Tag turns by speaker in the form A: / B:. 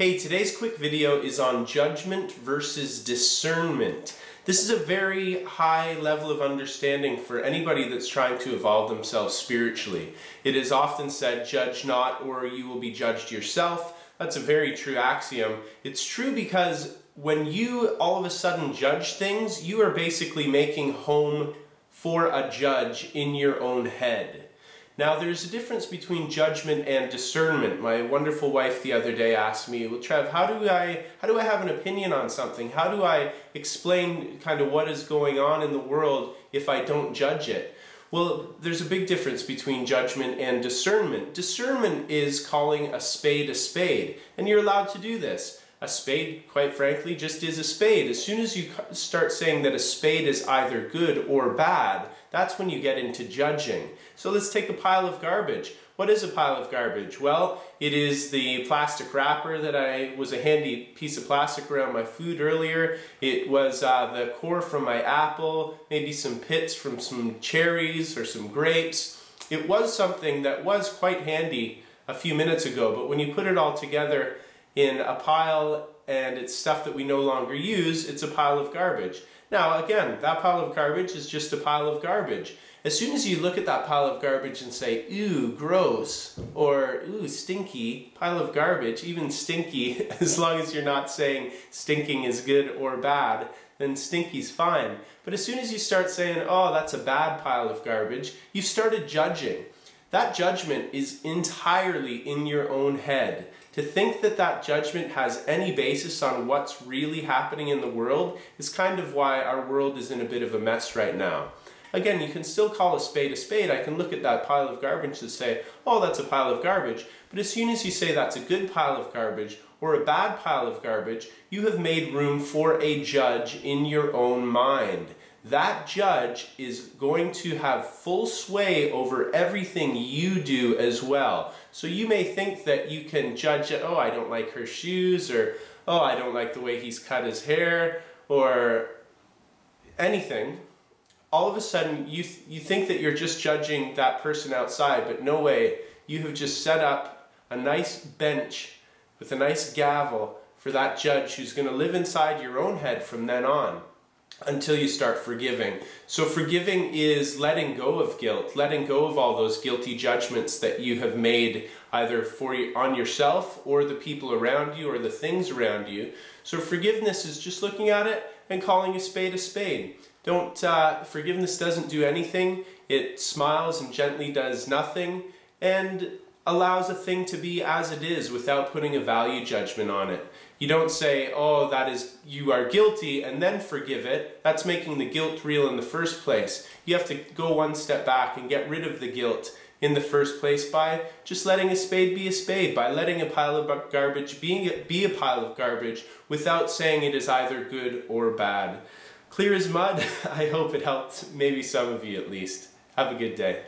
A: Hey, today's quick video is on judgment versus discernment. This is a very high level of understanding for anybody that's trying to evolve themselves spiritually. It is often said, judge not or you will be judged yourself. That's a very true axiom. It's true because when you all of a sudden judge things, you are basically making home for a judge in your own head. Now, there's a difference between judgment and discernment. My wonderful wife the other day asked me, well, Trev, how do I have an opinion on something? How do I explain kind of what is going on in the world if I don't judge it? Well, there's a big difference between judgment and discernment. Discernment is calling a spade, and you're allowed to do this. A spade, quite frankly, just is a spade. As soon as you start saying that a spade is either good or bad, that's when you get into judging. So let's take a pile of garbage. What is a pile of garbage? Well, it is the plastic wrapper that was a handy piece of plastic around my food earlier. It was the core from my apple, maybe some pits from some cherries or some grapes. It was something that was quite handy a few minutes ago, but when you put it all together in a pile and it's stuff that we no longer use, it's a pile of garbage. Now again, that pile of garbage is just a pile of garbage. As soon as you look at that pile of garbage and say, ooh, gross, or ooh, stinky, pile of garbage, even stinky, as long as you're not saying stinking is good or bad, then stinky's fine. But as soon as you start saying, oh, that's a bad pile of garbage, you've started judging. That judgment is entirely in your own head. To think that that judgment has any basis on what's really happening in the world is kind of why our world is in a bit of a mess right now. Again, you can still call a spade a spade. I can look at that pile of garbage and say, oh, that's a pile of garbage. But as soon as you say that's a good pile of garbage or a bad pile of garbage, you have made room for a judge in your own mind. That judge is going to have full sway over everything you do as well. So you may think that you can judge it, oh, I don't like her shoes, or oh, I don't like the way he's cut his hair, or anything. All of a sudden, you think that you're just judging that person outside, but no way. You have just set up a nice bench with a nice gavel for that judge who's going to live inside your own head from then on, until you start forgiving. So forgiving is letting go of guilt, letting go of all those guilty judgments that you have made either on yourself or the people around you or the things around you. So forgiveness is just looking at it and calling a spade a spade. Forgiveness doesn't do anything. It smiles and gently does nothing and allows a thing to be as it is without putting a value judgment on it. You don't say, oh, you are guilty, and then forgive it. That's making the guilt real in the first place. You have to go one step back and get rid of the guilt in the first place by just letting a spade be a spade, by letting a pile of garbage be a pile of garbage without saying it is either good or bad. Clear as mud. I hope it helped maybe some of you at least. Have a good day.